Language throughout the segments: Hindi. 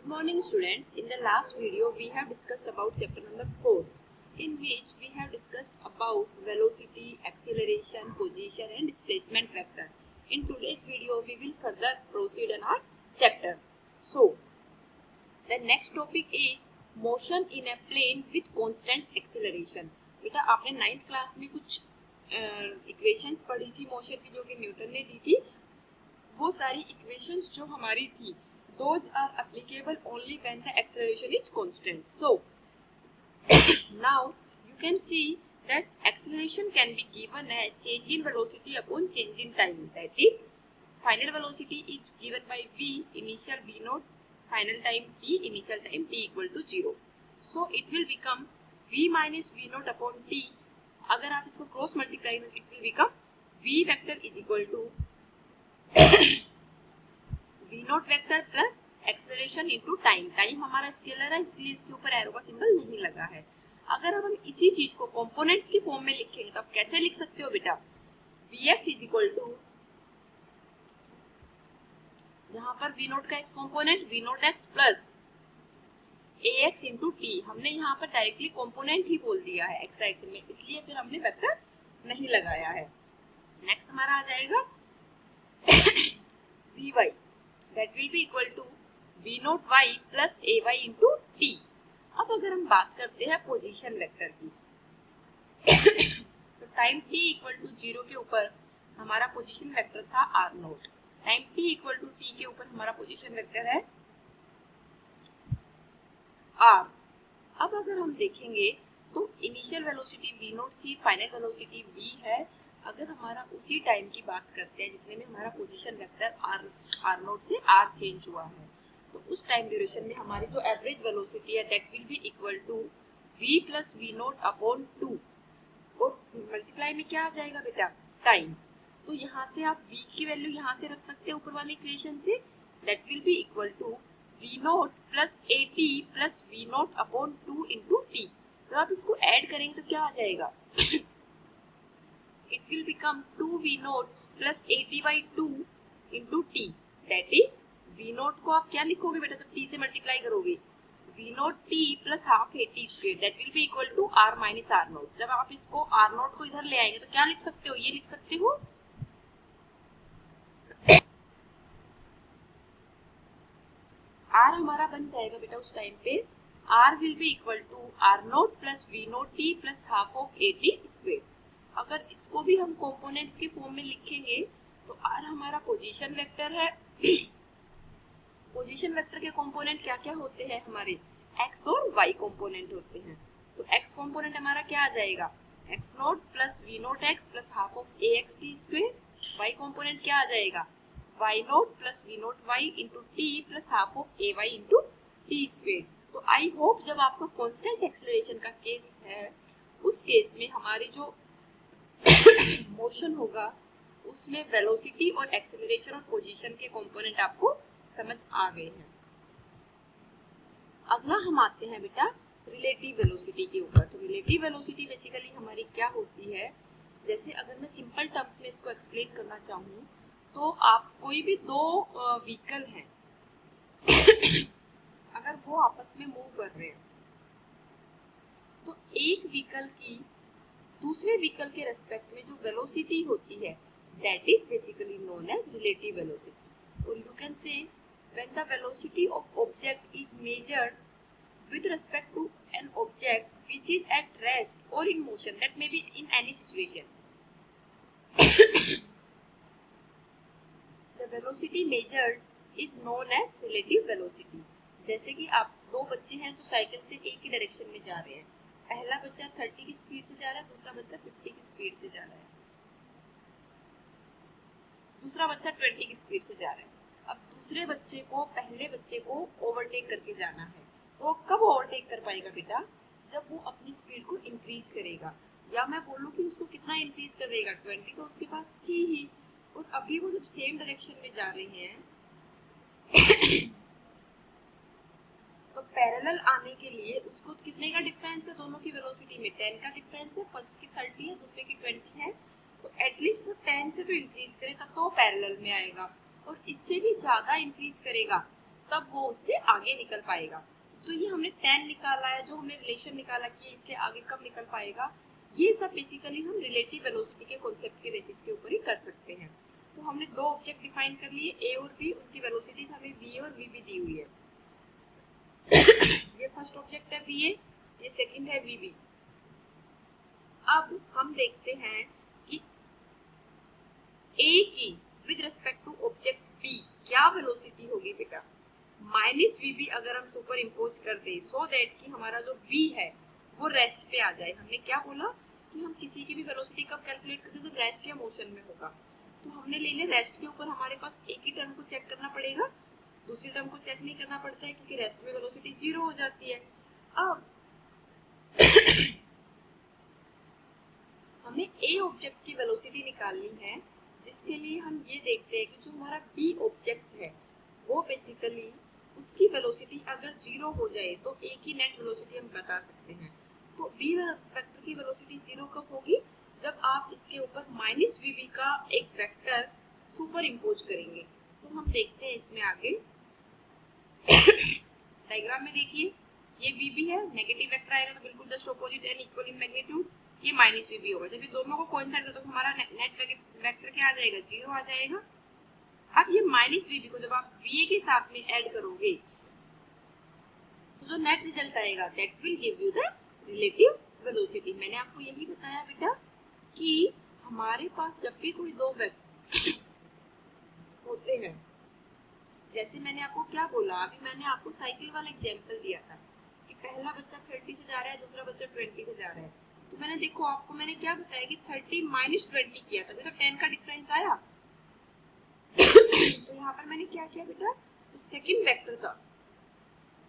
Good morning students. In the last video we have discussed about chapter number 4 in which we have discussed about velocity, acceleration, position and displacement vector. In today's video we will further proceed in our chapter. So the next topic is motion in a plane with constant acceleration. बेटा आपने 9th क्लास में कुछ इक्वेशंस पढ़ी थी मोशन की जो कि न्यूटन ने दी थी. वो सारी इक्वेशंस जो हमारी थी those are applicable only when the acceleration is constant. So now you can see that acceleration can be given as change in velocity upon change in time. That is, final velocity is given by v, initial v naught, final time t, initial time t equal to 0. So it will become v minus v naught upon t. अगर आप इसको क्रॉस मल्टीप्लाई करें it will become v vector is equal to v not vector plus acceleration into time. Time हमारा स्केलर है इसलिए इसके ऊपर एरो का सिंबल नहीं लगा है. अगर अब हम इसी चीज को कंपोनेंट्स की फॉर्म में लिखेंगे तो आप कैसे लिख सकते हो बेटा? vx इज इक्वल टू यहाँ पर v नॉट का x component v not x plus ax into T. हमने यहाँ पर डायरेक्टली कंपोनेंट ही बोल दिया है एक्स डायरेक्शन में, इसलिए फिर हमने वेक्टर नहीं लगाया है. नेक्स्ट हमारा आ जाएगा vy. That will be equal to v naught y plus ay into t. अब अगर हम बात करते हैं पोजीशन वेक्टर की तो टाइम t इक्वल टू 0 के ऊपर हमारा पोजीशन वेक्टर था r naught. Time t equal to t के ऊपर हमारा पोजीशन वेक्टर है r. अब अगर हम देखेंगे तो इनिशियल वेलोसिटी v नोट थी, फाइनल वेलोसिटी v है. अगर हमारा उसी टाइम की बात करते हैं जितने में हमारा पोजीशन वेक्टर r नोट से r चेंज हुआ है, तो उस टाइम ड्यूरेशन में हमारी जो एवरेज वेलोसिटी है that will be equal to v plus v naught upon 2 और मल्टीप्लाई में क्या आ जाएगा बेटा? टाइम. तो यहाँ से आप v की वैल्यू यहाँ से रख सकते हैं ऊपर वाले इक्वेशन से. That will be equal to v naught plus at plus v naught upon 2 into t. तो आप इसको ऐड करेंगे तो क्या आ जाएगा? it will become 2v naught plus at by 2 into t. That is, v naught को आप क्या लिखोगे बेटा जब t से मल्टीप्लाई करोगे? v naught t plus half at square. That will be equal to r minus r naught. जब आप इसको r naught को इधर ले आएंगे तो क्या लिख सकते हो? ये लिख सकते हो r हमारा बन जाएगा बेटा उस टाइम पे r will be equal to r naught plus v naught t plus half of at square. अगर इसको भी हम कंपोनेंट्स के फॉर्म में लिखेंगे तो r हमारा पोजीशन वेक्टर है. पोजीशन वेक्टर के कंपोनेंट क्या क्या होते हैं हमारे? x और y कंपोनेंट होते हैं. तो x कंपोनेंट हमारा क्या आ जाएगा? x not plus v not x plus half of ax t square. y component क्या आ जाएगा? y not plus v not y into t plus half of ay into t square. तो आई होप जब आपका कांस्टेंट एक्सेलरेशन का केस है उस केस में हमारी जो मोशन होगा उसमें वेलोसिटी और एक्सेलरेशन और पोजीशन के कंपोनेंट आपको समझ आ गए हैं. अगला हम आते हैं बेटा रिलेटिव वेलोसिटी के ऊपर. तो रिलेटिव वेलोसिटी बेसिकली हमारी क्या होती है? जैसे अगर मैं सिंपल टर्म्स में इसको एक्सप्लेन करना चाहूँ तो आप कोई भी दो व्हीकल हैं अगर वो आपस में मूव कर रहे हैं तो एक व्हीकल की दूसरे व्हीकल के रेस्पेक्ट में जो वेलोसिटी होती है that is basically known as relative velocity. और you can say when the velocity of object is measured with respect to an object which is at rest or in motion, that may be in any situation. The velocity measured is known as relative velocity. जैसे कि आप दो बच्चे हैं जो साइकिल से एक ही डायरेक्शन में जा रहे हैं. पहला बच्चा 30 की स्पीड से जा रहा है, दूसरा बच्चा 50 की स्पीड से जा रहा है, दूसरा बच्चा 20 की स्पीड से जा रहा है. अब दूसरे बच्चे को पहले बच्चे को ओवरटेक करके जाना है. तो कब ओवरटेक कर पाएगा बेटा? जब वो अपनी स्पीड को इंक्रीज करेगा. या मैं बोलूँ कि उसको कितना इंक्रीज करेगा? 20 तो उसके पास थी ही, और अभी वो जब सेम डायरेक्शन में जा रहे हैं तो पैरेलल आने के लिए उसको कितने का डिफरेंस है दोनों की वेलोसिटी में? 10 का डिफरेंस है. फर्स्ट की 30 है, दूसरे की 20 है. तो एटलीस्ट वो 10 से तो इंक्रीज करे तब तो वो पैरेलल में आएगा. और इससे भी ज्यादा इंक्रीज करेगा तब वो उससे आगे निकल पाएगा। तो ये हमने tan निकाला है, जो हमने रिलेशन निकाला कि इससे आगे कब निकल पाएगा, ये सब बेसिकली हम रिलेटिव वेलोसिटी के कॉन्सेप्ट के बेसिस के ऊपर ही कर सकते हैं। तो हमने दो ऑब्जेक्ट डिफाइन कर लिए, ए और बी, उनकी वेलोसिटीज हमें वी और वी भी दी हुई है। ये फर्स्ट ऑब्जेक्ट है वी ए, ये सेकंड है वी बी। अब हम देखते हैं कि ए की with respect to object B क्या वेलोसिटी होगी बेटा। माइनस वी बी अगर हम सुपर इम्पोज कर दे सो दैट कि हमारा जो बी है वो रेस्ट पे आ जाए। हमने क्या बोला कि हम किसी की भी वेलोसिटी कब कैलकुलेट करते हैं, जब रेस्ट या मोशन में होगा। तो हमने ले लिया रेस्ट के ऊपर हमारे पास एक ही टर्म को चेक करना पड़ेगा, दूसरी टर्म को चेक नहीं करना पड़ता है क्योंकि रेस्ट में वेलोसिटी 0 हो जाती है। अब हमें ए ऑब्जेक्ट की वेलोसिटी निकालनी है, जिसके लिए हम ये देखते हैं कि जो हमारा बी ऑब्जेक्ट है वो बेसिकली उसकी वेलोसिटी अगर 0 हो जाए तो ए की नेट वेलोसिटी हम बता सकते हैं। तो बी वेक्टर की वेलोसिटी 0 कब होगी, जब आप इसके ऊपर माइनस वी बी का एक वेक्टर सुपर इम्पोज करेंगे। तो हम देखते हैं इसमें आगे डायग्राम में देखिए, ये वी बी है, नेगेटिव वेक्टर आएगा तो बिल्कुल just opposite and equal in magnitude, ये माइनस वी बी होगा। जब ये दोनों को कोइंसाइड करता तो हमारा नेट वेक्टर क्या आ जाएगा, 0 आ जाएगा। अब ये माइनस वी बी को जब आप वी ए के साथ में ऐड करोगे तो जो नेट रिजल्ट आएगा that will give you the relative velocity. मैंने आपको यही बताया बेटा कि हमारे पास जब भी कोई दो वेक्टर होते हैं, जैसे मैंने आपको क्या बोला, अभी मैंने आपको साइकिल वाला एग्जांपल दिया था कि पहला बच्चा 30 से जा रहा है, दूसरा बच्चा 20 से जा रहा है। तो मैंने देखो आपको मैंने क्या बताया कि 30 माइनस 20 किया था, तो 10 का डिफरेंस आया। तो यहाँ पर मैंने क्या किया बेटा, जो सेकंड वेक्टर था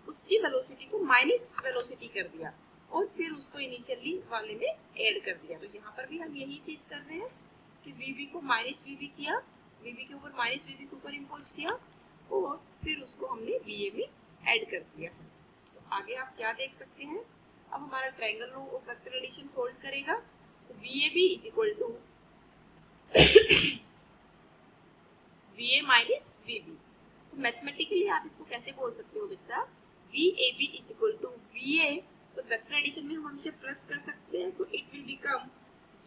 उसकी वेलोसिटी को माइनस वेलोसिटी कर दिया और फिर उसको इनिशियली वाले में ऐड कर दिया। तो यहाँ पर भी हम यही चीज कर रहे हैं कि वीबी को माइनस वीबी किया, वीबी के ऊपर माइनस वीबी सुपर इम्पोज किया और फिर उसको हमने वीए में ऐड कर दिया। तो आगे आप क्या देख सकते हैं, अब हमारा triangle law of vector addition hold करेगा। तो VAB is equal to VA minus VB। तो मैथमेटिकली आप इसको कैसे बोल सकते हो बच्चा, VAB is equal to VA, तो वेक्टर एडिशन में हम हमेशा प्लस कर सकते हैं, so it will become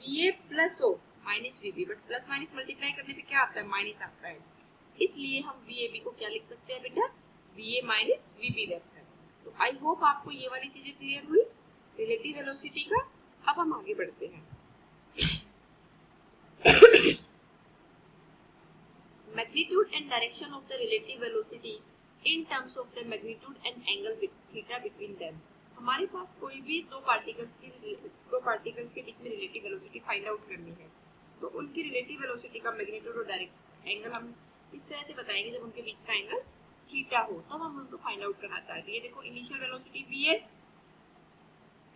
VA plus of minus VB, but plus minus multiply करने पे क्या आता है, माइनस आता है, इसलिए हम VAB को क्या लिख सकते हैं बेटा, VA माइनस VB वेक्टर। तो आई होप आपको ये वाली चीजें क्लियर हुई रिलेटिव वेलोसिटी का। अब हम आगे बढ़ते हैं। Magnitude and direction of the relative velocity in terms of the magnitude and angle theta between them। हमारे पास कोई भी दो पार्टिकल्स के बीच में रिलेटिव वेलोसिटी फाइंड आउट करनी है, तो उनकी रिलेटिव वेलोसिटी का मैग्नीट्यूड और डायरेक्ट एंगल हम इस तरह से बताएंगे, जब उनके बीच का एंगल थीटा हो तब हम उनको फाइंड आउट करना चाहते हैं। ये देखो इनिशियल वेलोसिटी v है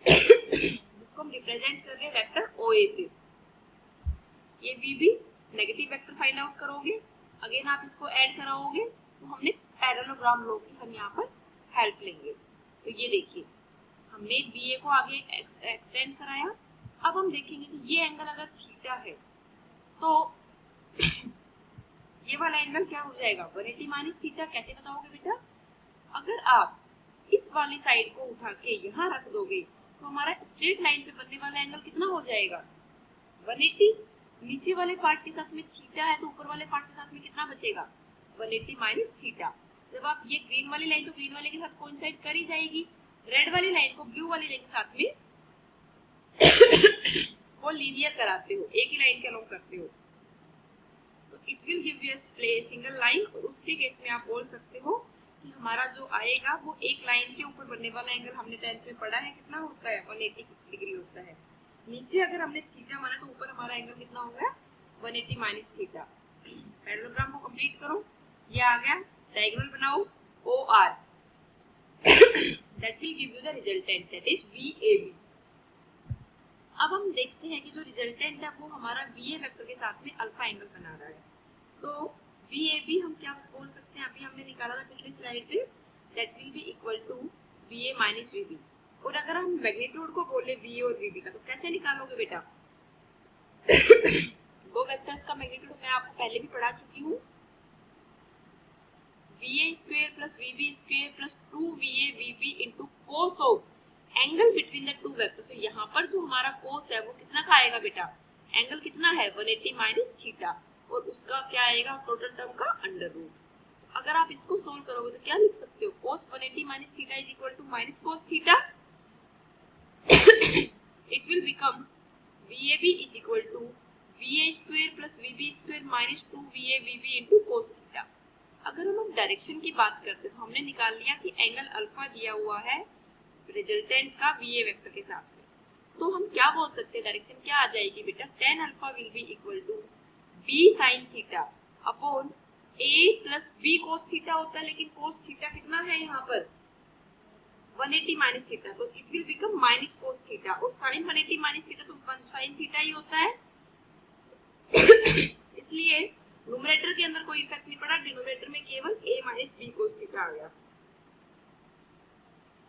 जिसको हम रिप्रेजेंट कर रहे हैं वेक्टर OA से, ये VB negative vector find out करोगे, अगेन आप इसको ऐड कराओगे तो हमने पैरेललोग्राम लो की हम यहाँ पर हेल्प लेंगे। तो ये देखिए हमने BA को आगे एक्सटेंड कराया। अब हम देखेंगे कि ये एंगल अगर थीटा है तो ये वाला एंगल क्या हो जाएगा, 180 माइनस थीटा। कैसे बताओगे बेटा, अगर आप इस वाली साइड को उठा के यहाँ रख दोगे तो हमारा स्ट्रेट लाइन पे बनने वाला एंगल कितना हो जाएगा, 180। नीचे वाले पार्ट के साथ में थीटा है तो ऊपर वाले पार्ट के साथ में कितना बचेगा, 180 माइनस थीटा। जब आप ये ग्रीन वाली लाइन तो ग्रीन वाले के साथ कोइंसाइड कर ही जाएगी, रेड वाली लाइन को ब्लू वाली लाइन के साथ में वो लीनियर कराते हो, एक ही लाइन के अलोंग करते हो, तो it will give you a single line. और उसके केस में आप बोल सकते हो कि हमारा जो आएगा वो एक लाइन के ऊपर बनने वाला एंगल हमने 10th में पढ़ा है कितना होता है, 180 डिग्री होता है। नीचे अगर हमने थीटा माना तो ऊपर हमारा एंगल कितना होगा, 180 माइनस थीटा। पैरेललोग्राम को कंप्लीट करो, ये आ गया, डायगोनल बनाओ OR, that will give you the resultant, that is VAB। अब हम देखते हैं कि जो रिजल्टेंट है वो हमारा VA वेक्टर के साथ में अल्फा एंगल बना रहा है। तो VAB हम क्या बोल सकते हैं, अभी हमने निकाला था पिछली स्लाइड पे, that will be equal to VA minus VB। और अगर हम मैग्नीट्यूड को बोले VA और VB का तो कैसे निकालोगे बेटा, दो वेक्टर्स का मैग्नीट्यूड मैं आपको पहले भी पढ़ा चुकी हूँ, VA square plus VB square plus 2VA VB into cos of angle between the two vectors. तो यहाँ पर जो हमारा कोस है वो कितना का आएगा बेटा, एंगल कितना है 180 माइनस थीटा, और उसका क्या आएगा टोटल टर्म का अंडर रूट। अगर आप इसको सोल्व करोगे तो क्या लिख सकते हो, cos 180 minus theta is equal to minus cos theta. It will become VAB is equal to VA square plus VB square minus 2VA VB into cos theta. अगर हम डायरेक्शन की बात करते हैं तो हमने निकाल लिया कि एंगल अल्फा दिया हुआ है रिजल्टेंट का VA वेक्टर के साथ में, तो हम क्या बोल सकते हैं, डायरेक्शन क्या आ जाएगी बेटा, tan alpha will be equal to B sin theta upon A plus B cos theta होता है, लेकिन cos थीटा कितना है यहाँ पर 180 माइनस थीटा, तो it will become minus cos theta, और sin 180 माइनस थीटा तो sin थीटा ही होता है। इसलिए न्यूमरेटर के अंदर कोई इफेक्ट नहीं पड़ा, डिनोमिनेटर में केवल A minus B cos theta आ गया।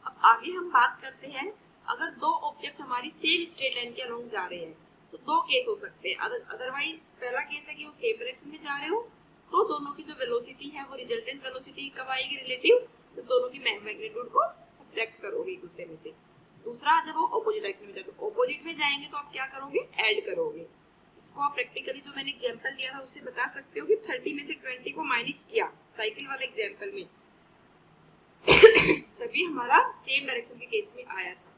अब आगे हम बात करते हैं, अगर दो ऑब्जेक्ट हमारी सेम स्ट्रेट लाइन के अलोंग जा रहे हैं तो दो केस हो सकते हैं। अदरवाइज पहला केस है कि वो सेम डायरेक्शन में जा रहे हो तो दोनों की जो वेलोसिटी है वो रिजल्टेंट वेलोसिटी कब आएगी रिलेटिव, तो दोनों की मैग्नीट्यूड को सब्ट्रैक्ट करोगे एक दूसरे में से। दूसरा, जब वो ऑपोजिट डायरेक्शन में जाए तो ऑपोजिट में जाएंगे तो आप क्या करोगे, ऐड करोगे। इसको आप प्रैक्टिकली जो मैंने एग्जांपल दिया था उससे बता सकते हो कि 30 में से 20 को माइनस किया साइकिल वाले एग्जांपल में तभी हमारा सेम डायरेक्शन के केस में आया था।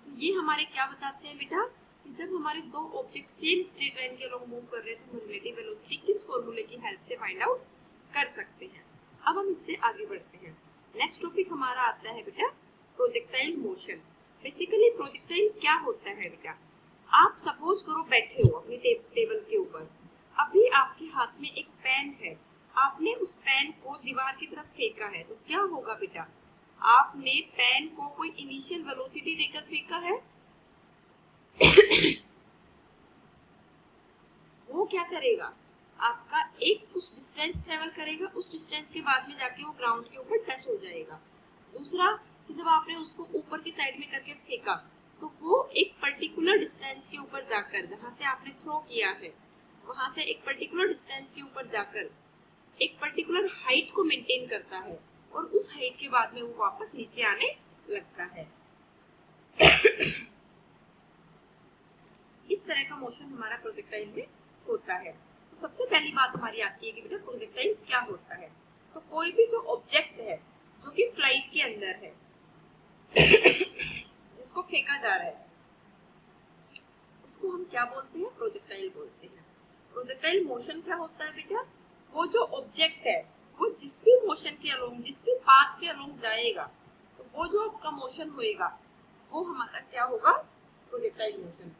तो ये हमारे क्या बताते हैं बेटा कि जब हमारे दो ऑब्जेक्ट सेम स्ट्रेट लाइन के अलोंग मूव कर रहे हैं तो हम रिलेटिव वेलोसिटी किस फॉर्मूले की हेल्प से फाइंड आउट कर सकते हैं। अब हम इससे आगे बढ़ते हैं। नेक्स्ट टॉपिक हमारा आता है बेटा प्रोजेक्टाइल मोशन। बेसिकली प्रोजेक्टाइल क्या होता है बेटा, आप सपोज करो बैठे हो अपनी टेबल के ऊपर, अभी आपके हाथ में एक पेन है, आपने उस पेन को दीवार की तरफ फेंका है, तो क्या होगा बेटा, आपने पेन को कोई इनिशियल वेलोसिटी देकर फेंका है वो क्या करेगा, आपका एक कुछ डिस्टेंस ट्रेवल करेगा, उस डिस्टेंस के बाद में जाके वो ग्राउंड के ऊपर टच हो जाएगा। दूसरा कि जब आपने उसको ऊपर की साइड में करके फेंका तो वो एक पर्टिकुलर डिस्टेंस के ऊपर जाकर, जहां से आपने थ्रो किया है वहां से एक पर्टिकुलर डिस्टेंस के ऊपर जाकर एक पर्टिकुलर हाइट को मेंटेन करता है, और उस हाइट के बाद में वो वापस नीचे आने लगता है। इस तरह का मोशन हमारा प्रोजेक्टाइल में होता है। तो सबसे पहली बात हमारी आती है कि बेटा प्रोजेक्टाइल क्या होता है। तो कोई भी जो ऑब्जेक्ट है जो कि फ्लाइट के अंदर है जिसको फेंका जा रहा है उसको हम क्या बोलते हैं, प्रोजेक्टाइल बोलते हैं। प्रोजेक्टाइल मोशन क्या होता है बेटा, वो जो ऑब्जेक्ट है वो जिस भी मोशन के अलोंग, जिस भी पाथ के अलोंग जाएगा, तो वो जो आपका मोशन होएगा वो हमारा क्या होगा, projectile motion.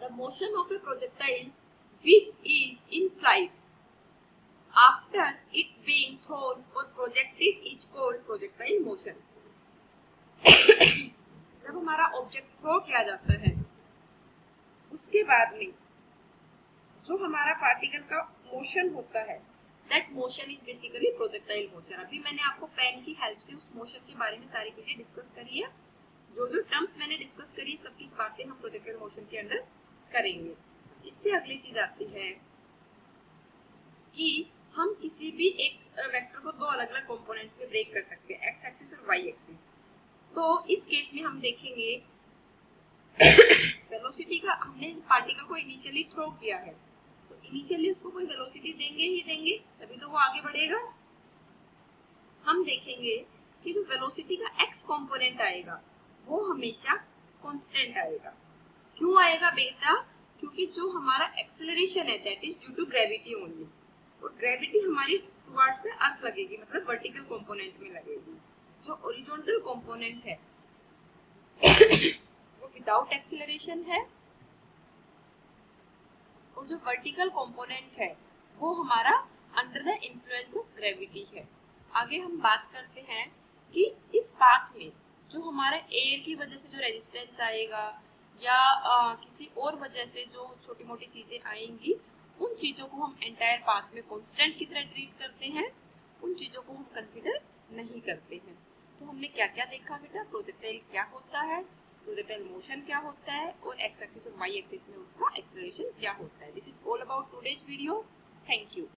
The motion of a projectile which is in flight after it being thrown or projected is called projectile motion. जब हमारा ऑब्जेक्ट थ्रो किया जाता है उसके बाद में जो हमारा पार्टिकल का मोशन होता है, that motion is basically projectile motion. अभी मैंने आपको पेन की हेल्प से उस मोशन के बारे में सारी चीजें डिस्कस करी है। जो जो टर्म्स मैंने डिस्कस करी सबकी बातें हम प्रोजेक्टाइल मोशन के अंदर करेंगे। इससे अगली चीज आती है कि हम किसी भी एक वेक्टर को दो अलग अलग कंपोनेंट्स में ब्रेक कर सकते हैं, एक्स एक्सिस और वाई एक्सिस। तो इस केस में हम देखेंगे वेलोसिटी का, हमने पार्टिकल को इनिशियली थ्रो किया है तो इनिशियली उसको कोई वेलोसिटी देंगे ही देंगे तभी तो वो आगे बढ़ेगा। हम देखेंगे कि जो वेलोसिटी का एक्स कंपोनेंट आएगा वो हमेशा कांस्टेंट आएगा। क्यों आएगा बेटा, क्योंकि जो हमारा एक्सेलरेशन है that is due to gravity only, और ग्रेविटी हमारी टुवर्ड्स द अर्थ लगेगी, मतलब वर्टिकल कंपोनेंट में लगेगी। जो हॉरिजॉन्टल कंपोनेंट है वो विदाउट एक्सेलरेशन है, और जो वर्टिकल कंपोनेंट है वो हमारा under the influence of gravity है। आगे हम बात करते हैं कि इस पाथ में जो हमारे एयर की वजह से जो रेजिस्टेंस आएगा या किसी और वजह से जो छोटी मोटी चीजें आएंगी, उन चीजों को हम एंटायर पाथ में कांस्टेंट की तरह ट्रीट करते हैं, उन चीजों को हम कंसीडर नहीं करते हैं। तो हमने क्या क्या देखा बेटा, प्रोजेक्टाइल क्या होता है, प्रोजेक्टाइल मोशन क्या होता है और एक्स एक्सिस और वाई एक्सिस में उसका एक्सेलरेशन क्या होता है. This is all about today's video. Thank you.